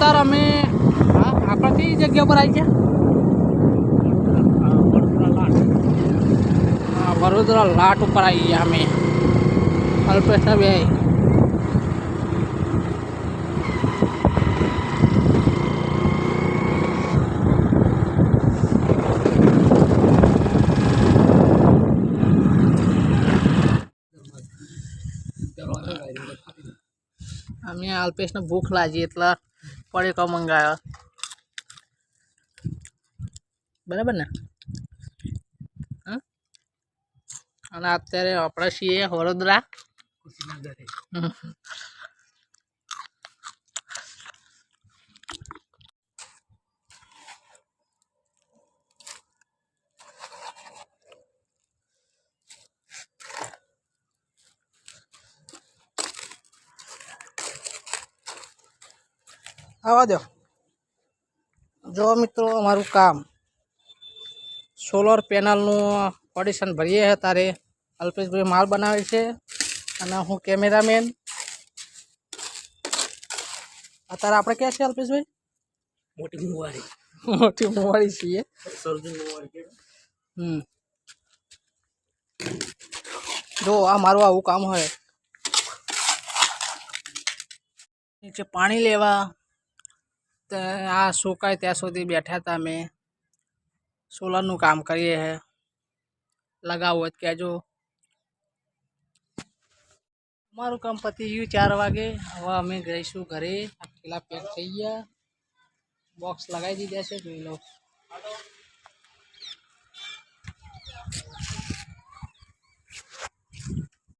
मित्र अमे आप कई जगह पर आई गया वडोदरा लाट पर आई गया हमें अल्पेश भी अमे अल्पेश ने भूख लागी एटला पड़ेको मंगाया बराबर ने અને અત્યારે આપણે છીએ વડોદરા आवा दो जो मित्रों अमारू काम सोलर पेनल ऑडिशन भरीए है तारे अल्पेश भाई माल बनावे छे अने हूँ कैमरामेन अतारे आपणे क्या छे अल्पेश भाई मोटी मुवाड़ी छीए जो आ मारू आवुं काम है नीचे पानी लेवा आ सुकाय त्या सुधी बैठा था अमे सोलर नु काम करिए है लगावो क्या जो मारू काम पति यू 4 वागे हवा अमे गईशू घरे अकेला पैक थई गया बॉक्स लगाई दीधा छे जोई लो